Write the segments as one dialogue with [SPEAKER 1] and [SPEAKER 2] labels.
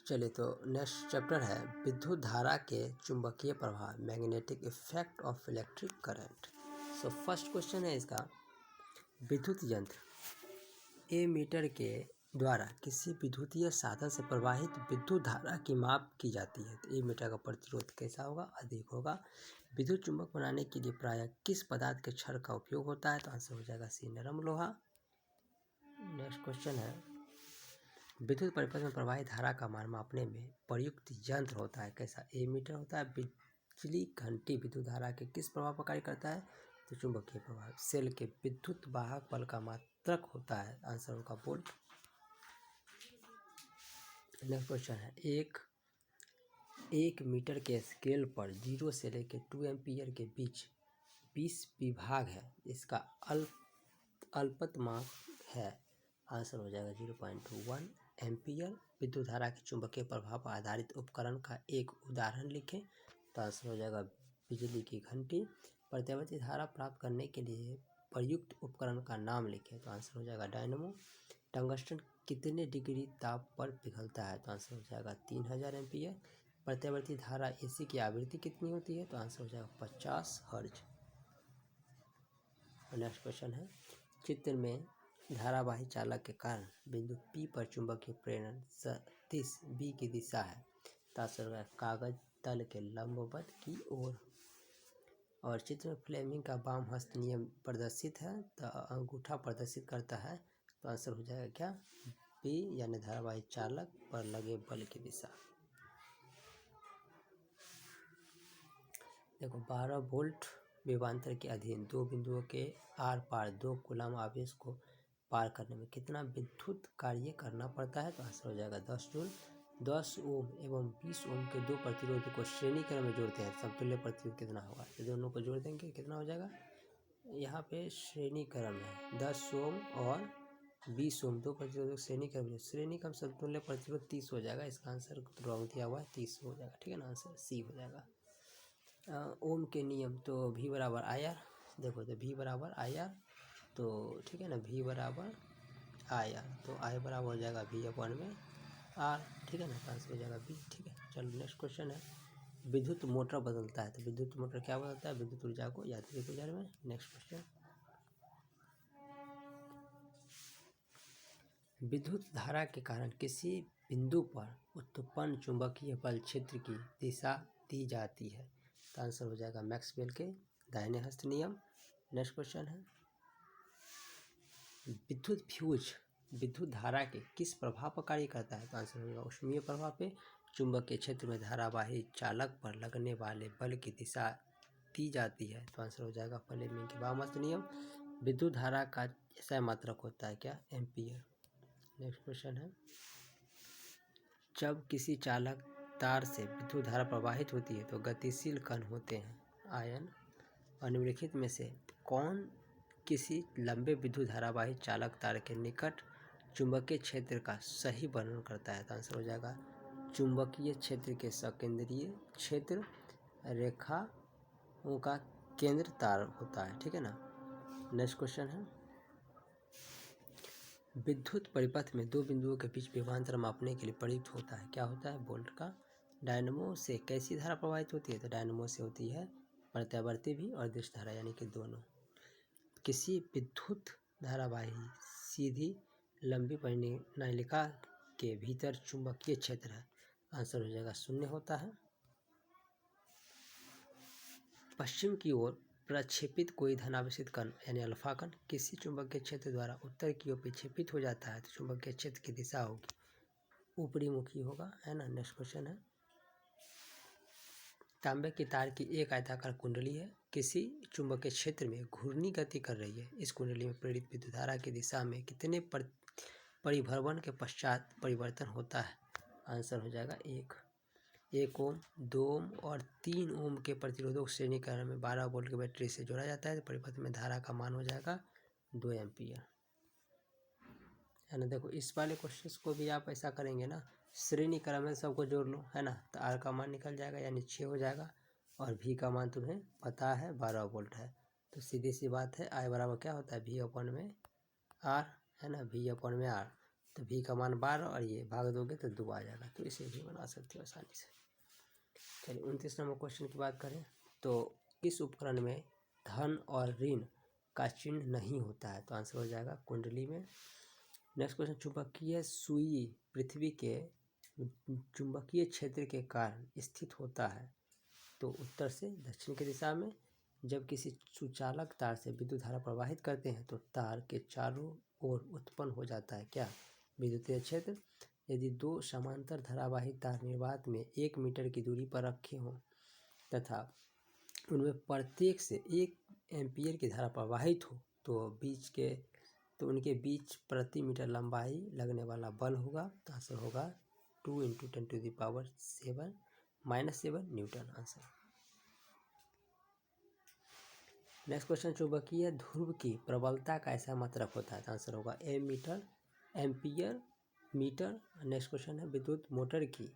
[SPEAKER 1] चलिए तो next chapter है विद्युत धारा के चुंबकीय प्रभाव, magnetic effect of electric current. So first question है इसका, विद्युत यंत्र एमीटर के द्वारा किसी विद्युतीय साधन से प्रवाहित विद्युत धारा की माप की जाती है। तो एमीटर का प्रतिरोध कैसा होगा? अधिक होगा। विद्युत चुंबक बनाने के लिए प्रायः किस पदार्थ के क्षण का उपयोग होता है? तो आंसर हो जाएगा सी, नरम लोहा। नेक्स्ट क्वेश्चन है, विद्युत परिपथ में प्रवाहित धारा का मान मापने में प्रयुक्त यंत्र होता है कैसा? एमीटर होता है। बिजली घंटी विद्युत धारा के किस प्रभाव पर कार्य करता है? तो चुंबकीय प्रभाव। सेल के विद्युत वाहक बल का मात्रक होता है, आंसर होगा वोल्ट। नेक्स्ट क्वेश्चन है, एक मीटर के स्केल पर 0 से लेकर 2 एम्पीयर के बीच 20 विभाग है, इसका अल्पतमांक है, आंसर हो जाएगा 0.1 एम्पीयर। विद्युत धारा के चुंबकीय प्रभाव पर आधारित उपकरण का एक उदाहरण लिखें। तो आंसर हो जाएगा बिजली की घंटी। प्रत्यावर्ती धारा प्राप्त करने के लिए प्रयुक्त उपकरण का नाम लिखें। तो आंसर हो जाएगा डायनमो। टंगस्टन कितने डिग्री ताप पर पिघलता है? तो आंसर हो जाएगा 3000 एम्पीयर। प्रत्यावर्ती धारा एसी की आवृत्ति कितनी होती है? तो आंसर हो जाएगा 50 हर्ट्ज। नेक्स्ट क्वेश्चन है, चित्र में धारावाही चालक के कारण बिंदु P पर चुंबकीय प्रेरण सदिश B की दिशा है। तो आंसर होगा कागज तल के लंबवत की ओर। और चित्र में फ्लेमिंग का वाम हस्त नियम प्रदर्शित है, तो अंगूठा प्रदर्शित करता है। तो आंसर हो जाएगा क्या? बी, यानी धारावाही चालक पर लगे बल की दिशा। देखो 12 वोल्ट विभवांतर के अधीन दो बिंदुओं के आर पार 2 कूलम आवेश को पार करने में कितना विद्युत कार्य करना पड़ता है? तो आंसर हो जाएगा 10 जूल। 10 ओम एवं 20 ओम के दो प्रतिरोध को श्रेणी क्रम में जोड़ते हैं, समतुल्य प्रतिरोध कितना होगा? तो दोनों को जोड़ देंगे, कितना हो जाएगा? यहाँ पे श्रेणी क्रम है, 10 ओम और 20 ओम दो प्रतिरोध श्रेणी क्रम, श्रेणी क्रम समतुल्य प्रतिरोध 30 हो जाएगा। इसका आंसर रॉन्ग दिया हुआ है, 30 हो जाएगा, ठीक है ना, आंसर सी हो जाएगा। ओम के नियम, तो V बराबर आई आर। देखो तो V बराबर आई आर, तो ठीक है ना, V बराबर आई आर, तो I बराबर हो जाएगा V अपन में R, ठीक है ना, तो आंसर हो जाएगा B, ठीक है। चलो नेक्स्ट क्वेश्चन है, विद्युत मोटर बदलता है। तो विद्युत मोटर क्या बदलता है? विद्युत ऊर्जा को यांत्रिक ऊर्जा में। नेक्स्ट क्वेश्चन, विद्युत धारा के कारण किसी बिंदु पर उत्पन्न चुंबकीय बल क्षेत्र की दिशा दी जाती है। तो आंसर हो जाएगा मैक्सवेल के दाहिने हस्त नियम। नेक्स्ट क्वेश्चन है, विद्युत फ्यूज विद्युत धारा के किस प्रभाव पर कार्य करता है? तो आंसर हो जाएगा ऊष्मीय प्रभाव पे। चुंबकीय क्षेत्र में धारावाही चालक पर लगने वाले बल की दिशा दी जाती है। तो आंसर हो जाएगा फ्लेमिंग के वाम हस्त नियम। विद्युत धारा का ऐसा मात्रक होता है क्या? एम्पीयर। नेक्स्ट क्वेश्चन है, जब किसी चालक तार से विद्युत धारा प्रवाहित होती है तो गतिशील कण होते हैं आयन, और निम्नलिखित में से कौन किसी लंबे विद्युत धारावाही चालक तार के निकट चुंबकीय क्षेत्र का सही वर्णन करता है? तो आंसर हो जाएगा चुंबकीय क्षेत्र के सकेंद्रीय क्षेत्र रेखाओं का केंद्र तार होता है, ठीक है ना। नेक्स्ट क्वेश्चन है, विद्युत परिपथ में दो बिंदुओं के बीच विभवांतर मापने के लिए प्रयुक्त होता है, क्या होता है? वोल्ट का। डायनमो से कैसी धारा प्रवाहित होती है? तो डायनमो से होती है प्रत्यावर्ती भी और दिश धारा, यानी कि दोनों। किसी विद्युत धारावाही सीधी लंबी परिनालिका के भीतर चुंबकीय क्षेत्र है, आंसर हो जाएगा 0 होता है। पश्चिम की ओर प्रक्षेपित कोई धनावेशित कण यानी अल्फा कण किसी चुंबकीय क्षेत्र द्वारा उत्तर की ओर विक्षेपित हो जाता है, तो चुंबकीय क्षेत्र की दिशा होगी ऊपरी मुखी होगा, है ना। नेक्स्ट क्वेश्चन है, तांबे की तार की एक आयताकार कुंडली है, किसी चुंबकीय क्षेत्र में घूर्णी गति कर रही है। इस कुंडली में प्रेरित विद्युत धारा की दिशा में कितने परिभ्रमण के पश्चात परिवर्तन होता है? आंसर हो जाएगा 1 ओम, 2 ओम और 3 ओम के प्रतिरोधक श्रेणी क्रम में 12 वोल्ट की बैटरी से जोड़ा जाता है, तो परिपथ में धारा का मान हो जाएगा 2 एम्पीयर, है ना। देखो इस वाले क्वेश्चन को भी आप ऐसा करेंगे ना, श्रेणी क्रम में सबको जोड़ लो, है ना, तो आर का मान निकल जाएगा, यानी 6 हो जाएगा, और भी का मान तुम्हें पता है 12 वोल्ट है, तो सीधी सी बात है आई बराबर क्या होता है? V अपन में आर, है ना, V अपन में आर। तो v का मान 12 और ये भाग दोगे तो 2 आ जाएगा, तो इसे भी बना सकते हो आसानी से। चलिए 29 नंबर क्वेश्चन की बात करें तो किस उपकरण में धन और ऋण का चिन्ह नहीं होता है, तो आंसर हो जाएगा कुंडली में। नेक्स्ट क्वेश्चन, चुंबकीय सुई पृथ्वी के चुंबकीय क्षेत्र के कारण स्थित होता है, तो उत्तर से दक्षिण की दिशा में। जब किसी सुचालक तार से विद्युत धारा प्रवाहित करते हैं तो तार के चारों ओर उत्पन्न हो जाता है क्या, विद्युतीय क्षेत्र। यदि दो समांतर धारावाही तार निर्वात में 1 मीटर की दूरी पर रखे हों तथा उनमें प्रत्येक से 1 एम्पीयर की धारा प्रवाहित हो तो उनके बीच प्रति मीटर लंबाई लगने वाला बल होगा, तो आंसर होगा 2 × 10⁻⁷ -7 न्यूटन आंसर। नेक्स्ट क्वेश्चन, चुंबकीय ध्रुव की प्रबलता का ऐसा मात्रक होता है, तो आंसर होगा एम्पियर मीटर। नेक्स्ट क्वेश्चन है, विद्युत मोटर की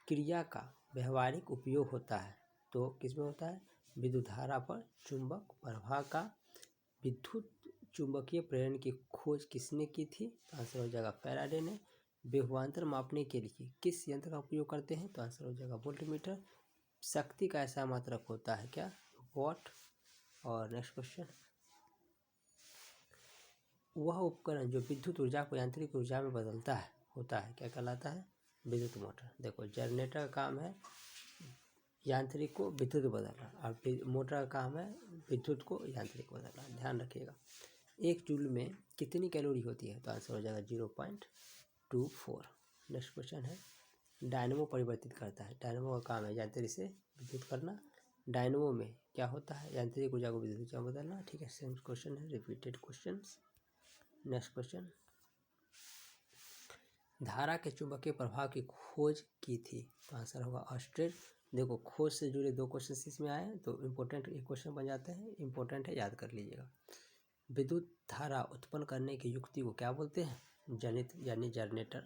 [SPEAKER 1] क्रिया का व्यवहारिक उपयोग होता है, तो किसमें होता है, विद्युत धारा पर चुंबक प्रवाह का। विद्युत चुंबकीय प्रेरण की खोज किसने की थी, तो आंसर हो जाएगा फैराडे ने। विभवांतर मापने के लिए किस यंत्र का उपयोग करते हैं, तो आंसर हो जाएगा वोल्टमीटर। शक्ति का ऐसा मात्रक होता है क्या, वॉट। और नेक्स्ट क्वेश्चन, वह उपकरण जो विद्युत ऊर्जा को यांत्रिक ऊर्जा में बदलता है होता है, क्या कहलाता है, विद्युत मोटर। देखो जनरेटर का काम है यांत्रिक को विद्युत बदलना, और मोटर का काम है विद्युत को यांत्रिक बदलना, ध्यान रखिएगा। 1 जूल में कितनी कैलोरी होती है, तो आंसर हो जाएगा 0.24। नेक्स्ट क्वेश्चन है, डायनमो परिवर्तित करता है, डायनमो का काम है यांत्रिक से विद्युत करना। डायनमो में क्या होता है, यांत्रिक ऊर्जा को विद्युत ऊर्जा में बदलना, ठीक है। सेम क्वेश्चन है, रिपीटेड क्वेश्चन। नेक्स्ट क्वेश्चन, धारा के चुंबकीय प्रभाव की खोज की थी, तो आंसर होगा ऑस्ट्रेल। देखो खोज से जुड़े 2 क्वेश्चन इसमें आए हैं, तो इम्पोर्टेंट एक क्वेश्चन बन जाते हैं, इम्पोर्टेंट है, याद कर लीजिएगा। विद्युत धारा उत्पन्न करने की युक्ति को क्या बोलते हैं, जनित यानी जनरेटर।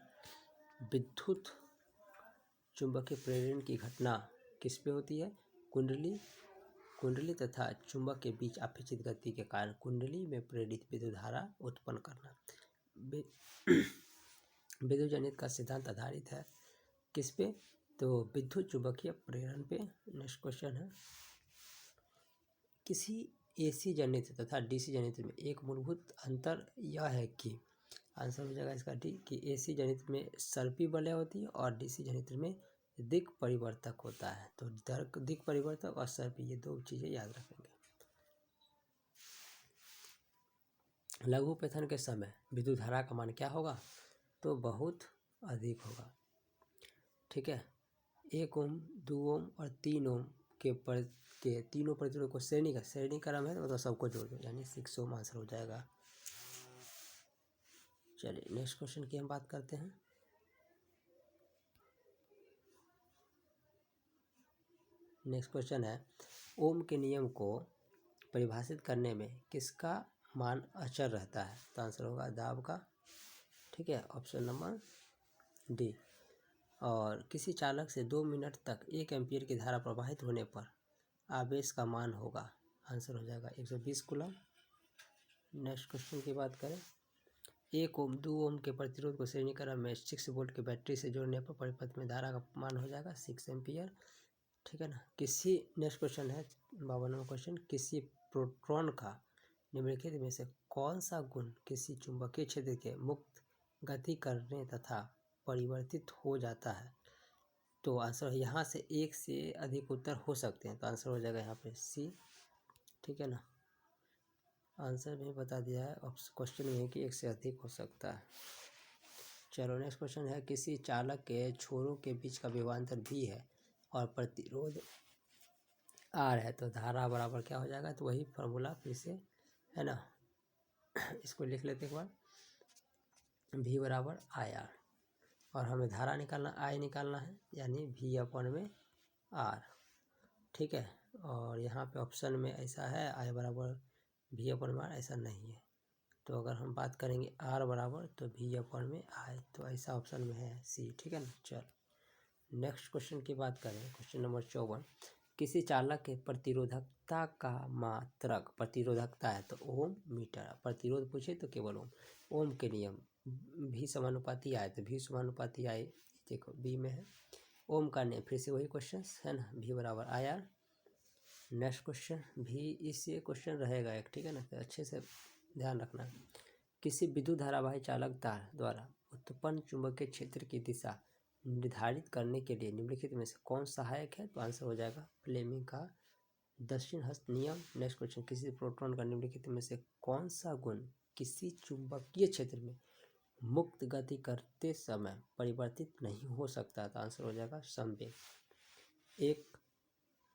[SPEAKER 1] विद्युत चुंबकीय प्रेरण की घटना किस पे होती है, कुंडली तथा चुंबक के बीच अपेक्षित गति के कारण कुंडली में प्रेरित विद्युत धारा उत्पन्न करना। विद्युत जनित का सिद्धांत आधारित है किस पे, तो विद्युत चुंबकीय प्रेरण पे। नेक्स्ट क्वेश्चन है, किसी AC जनित तथा DC जनित में एक मूलभूत अंतर यह है कि, आंसर हो जाएगा इसका डी, कि AC जनित में सर्पी वलय होती है और DC जनित में दिक् परिवर्तक होता है, तो दिक् परिवर्तक और सर्पी ये 2 चीज़ें याद रखेंगे। लघुपैथन के समय विद्युत धारा का मान क्या होगा, तो बहुत अधिक होगा, ठीक है। 1 ओम 2 ओम और 3 ओम के तीनों प्रतिरोध को श्रेणी क्रम है, मतलब सबको जोड़ दो, यानी 6 ओम आंसर हो जाएगा। चलिए नेक्स्ट क्वेश्चन की हम बात करते हैं। नेक्स्ट क्वेश्चन है, ओम के नियम को परिभाषित करने में किसका मान अचर रहता है, तो आंसर होगा दाब का, ठीक है, ऑप्शन नंबर डी। और किसी चालक से 2 मिनट तक 1 एम्पीयर की धारा प्रवाहित होने पर आवेश का मान होगा, आंसर हो जाएगा 120 कूलम। नेक्स्ट क्वेश्चन की बात करें, 1 ओम 2 ओम के प्रतिरोध को श्रेणी क्रम में 6 वोल्ट की बैटरी से जोड़ने पर परिपथ में धारा का मान हो जाएगा 6 एम्पीयर, ठीक है ना। नेक्स्ट क्वेश्चन है 52वां क्वेश्चन, किसी प्रोटॉन का निम्नलिखित में से कौन सा गुण किसी चुंबकीय क्षेत्र के मुक्त गति करने तथा परिवर्तित हो जाता है, तो आंसर यहाँ से 1 से अधिक उत्तर हो सकते हैं, तो आंसर हो जाएगा यहाँ पे सी, ठीक है ना। आंसर भी बता दिया है क्वेश्चन में कि 1 से अधिक हो सकता है। चलो नेक्स्ट क्वेश्चन है, किसी चालक के छोरों के बीच का विभवांतर भी है और प्रतिरोध R है, तो धारा बराबर क्या हो जाएगा, तो वही फार्मूला फिर से है ना, इसको लिख लेते एक बार, V बराबर IR, और हमें धारा निकालना I निकालना है, यानी V/R, ठीक है। और यहाँ पे ऑप्शन में ऐसा है I बराबर V/R, ऐसा नहीं है, तो अगर हम बात करेंगे R बराबर तो V/I, तो ऐसा ऑप्शन में है सी, ठीक है ना। चलो नेक्स्ट क्वेश्चन की बात करें, क्वेश्चन नंबर 54, किसी चालक के प्रतिरोधकता का मात्रक, प्रतिरोधकता है तो ओम मीटर, प्रतिरोध पूछे तो केवल ओम। ओम के नियम भी समानुपाती आए तो भी समानुपाती आए, देखो बी में है। ओम का नियम, फिर से वही क्वेश्चन है ना, भी बराबर आई आर। नेक्स्ट क्वेश्चन भी इससे क्वेश्चन रहेगा एक, ठीक है ना, तो अच्छे से ध्यान रखना। किसी विद्युत धारावाही चालक तार द्वारा उत्पन्न चुंबकीय क्षेत्र की दिशा निर्धारित करने के लिए निम्नलिखित में से कौन सहायक है, तो आंसर हो जाएगा फ्लेमिंग का दक्षिण हस्त नियम। नेक्स्ट क्वेश्चन, किसी प्रोटॉन का निम्नलिखित में से कौन सा गुण किसी चुंबकीय क्षेत्र में मुक्त गति करते समय परिवर्तित नहीं हो सकता, तो आंसर हो जाएगा संवेग। एक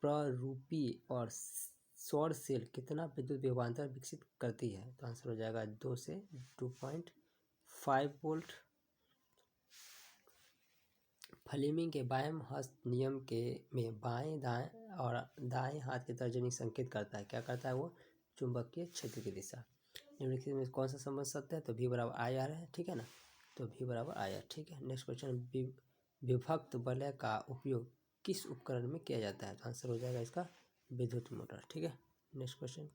[SPEAKER 1] प्ररूपी और सौर सेल कितना विद्युत विभवांतर विकसित करती है, तो आंसर हो जाएगा 2 से 2.5 वोल्ट। फ्लेमिंग के बाएं हस्त नियम के में बाएं दाएं और दाएं हाथ की तर्जनी संकेत करता है, क्या करता है वो, चुंबकीय क्षेत्र की दिशा। निम्नलिखित में कौन सा संबंध सत्य है, तो भी बराबर आई आर है, ठीक है ना, तो भी बराबर आई आर, ठीक है। नेक्स्ट क्वेश्चन, विभक्त वलय का उपयोग किस उपकरण में किया जाता है, तो आंसर हो जाएगा इसका विद्युत मोटर, ठीक है। Next question,